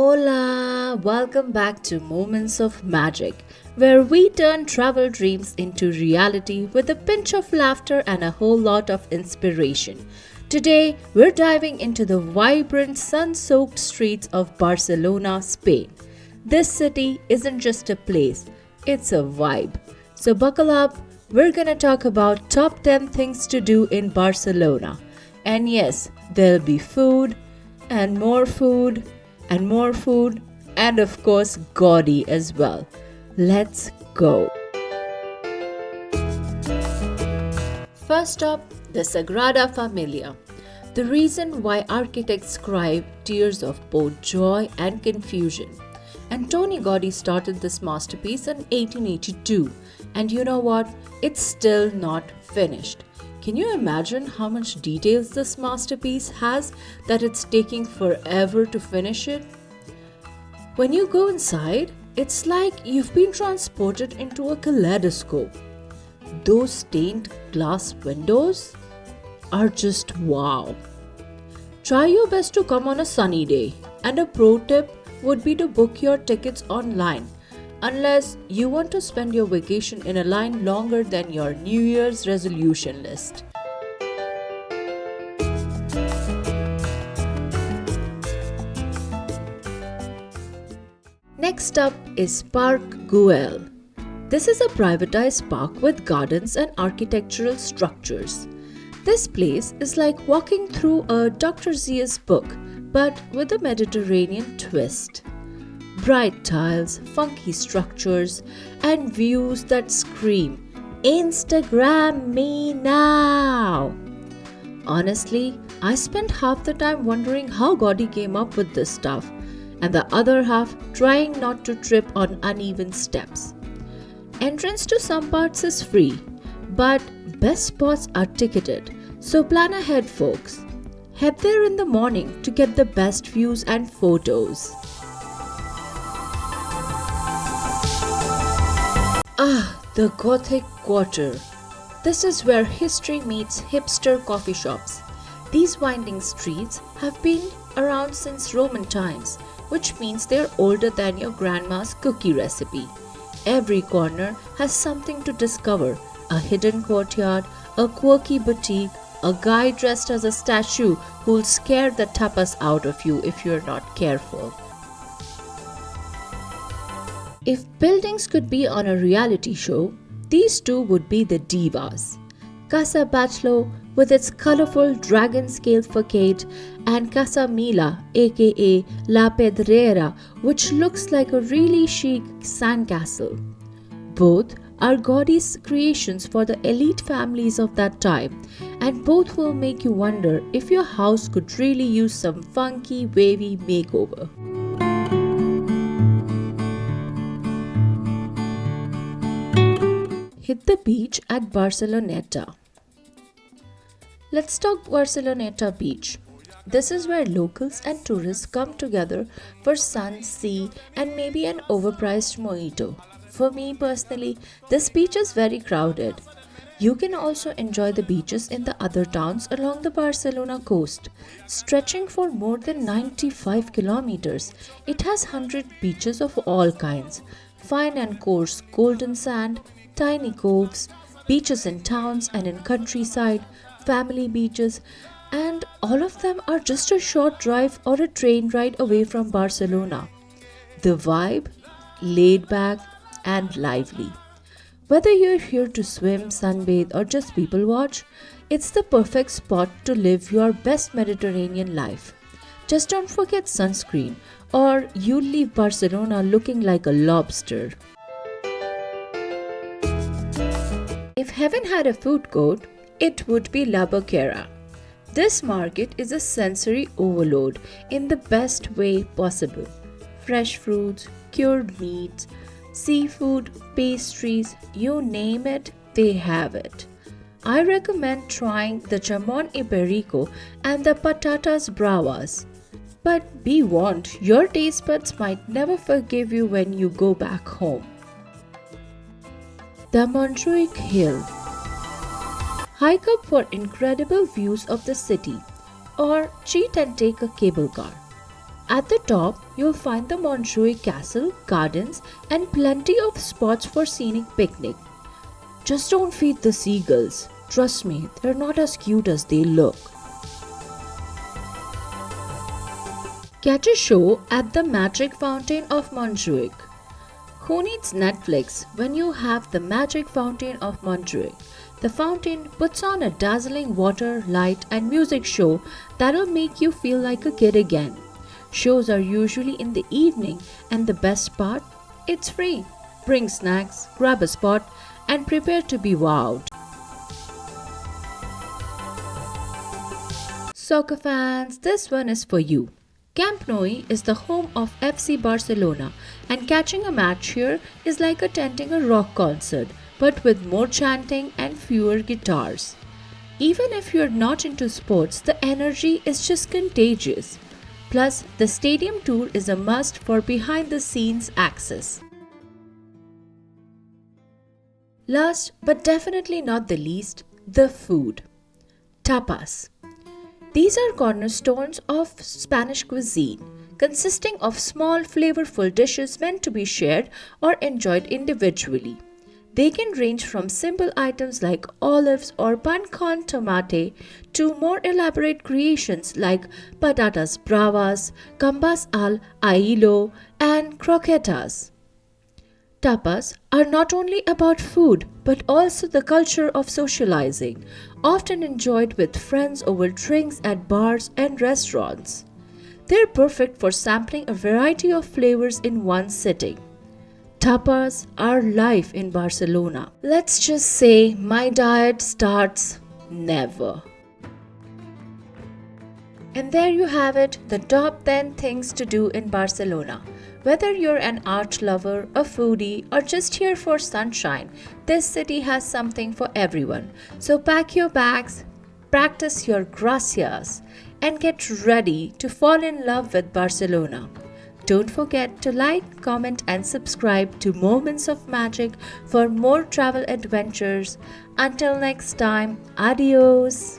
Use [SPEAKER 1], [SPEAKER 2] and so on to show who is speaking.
[SPEAKER 1] Hola! Welcome back to Moments of Magic, where we turn travel dreams into reality with a pinch of laughter and a whole lot of inspiration. Today, we're diving into the vibrant, sun soaked streets of Barcelona, Spain. This city isn't just a place, it's a vibe. So, buckle up, we're gonna talk about top 10 things to do in Barcelona. And yes, there'll be food, and more food, and more food, and of course, Gaudí as well. Let's go. First up, the Sagrada Familia. The reason why architects cry tears of both joy and confusion. Antoni Gaudí started this masterpiece in 1882, and you know what? It's still not finished. Can you imagine how much details this masterpiece has that it's taking forever to finish it? When you go inside, it's like you've been transported into a kaleidoscope. Those stained glass windows are just wow. Try your best to come on a sunny day, and a pro tip would be to book your tickets online unless you want to spend your vacation in a line longer than your New Year's resolution list. Next up is Park Güell. This is a privatized park with gardens and architectural structures. This place is like walking through a Dr. Seuss book, but with a Mediterranean twist. Bright tiles, funky structures, and views that scream, "Instagram me now!" Honestly, I spent half the time wondering how Gaudí came up with this stuff, and the other half trying not to trip on uneven steps. Entrance to some parts is free, but best spots are ticketed, so plan ahead, folks. Head there in the morning to get the best views and photos. The Gothic Quarter. This is where history meets hipster coffee shops. These winding streets have been around since Roman times, which means they're older than your grandma's cookie recipe. Every corner has something to discover: a hidden courtyard, a quirky boutique, a guy dressed as a statue who'll scare the tapas out of you if you're not careful. If buildings could be on a reality show, these two would be the divas. Casa Batlló with its colorful dragon-scale facade, and Casa Mila aka La Pedrera, which looks like a really chic sandcastle. Both are Gaudí's creations for the elite families of that time, and both will make you wonder if your house could really use some funky, wavy makeover. Hit the beach at Barceloneta. Let's talk Barceloneta Beach. This is where locals and tourists come together for sun, sea, and maybe an overpriced mojito. For me personally, this beach is very crowded. You can also enjoy the beaches in the other towns along the Barcelona coast. Stretching for more than 95 kilometers, it has 100 beaches of all kinds: fine and coarse golden sand, tiny coves, beaches in towns and in countryside, family beaches, and all of them are just a short drive or a train ride away from Barcelona. The vibe, laid back and lively. Whether you're here to swim, sunbathe, or just people watch, it's the perfect spot to live your best Mediterranean life. Just don't forget sunscreen, or you'll leave Barcelona looking like a lobster. If heaven had a food court, it would be La Boquera. This market is a sensory overload in the best way possible. Fresh fruits, cured meats, seafood, pastries, you name it, they have it. I recommend trying the jamon iberico and the patatas bravas. But be warned, your taste buds might never forgive you when you go back home. The Montjuic Hill. Hike up for incredible views of the city, or cheat and take a cable car. At the top, you'll find the Montjuic Castle, gardens, and plenty of spots for scenic picnic. Just don't feed the seagulls. Trust me, they're not as cute as they look. Catch a show at the Magic Fountain of Montjuic. Who needs Netflix when you have the Magic Fountain of Montjuic? The fountain puts on a dazzling water, light, and music show that'll make you feel like a kid again. Shows are usually in the evening, and the best part? It's free. Bring snacks, grab a spot, and prepare to be wowed. Soccer fans, this one is for you. Camp Nou is the home of FC Barcelona, and catching a match here is like attending a rock concert, but with more chanting and fewer guitars. Even if you're not into sports, the energy is just contagious. Plus, the stadium tour is a must for behind the scenes access. Last but definitely not the least, the food. Tapas. These are cornerstones of Spanish cuisine, consisting of small flavorful dishes meant to be shared or enjoyed individually. They can range from simple items like olives or pan con tomate to more elaborate creations like patatas bravas, gambas al ajillo, and croquetas. Tapas are not only about food but also the culture of socializing, often enjoyed with friends over drinks at bars and restaurants. They're perfect for sampling a variety of flavors in one sitting. Tapas are life in Barcelona. Let's just say my diet starts never. And there you have it, the top 10 things to do in Barcelona. Whether you're an art lover, a foodie, or just here for sunshine, this city has something for everyone. So pack your bags, practice your gracias, and get ready to fall in love with Barcelona. Don't forget to like, comment, and subscribe to Moments of Magic for more travel adventures. Until next time, adios!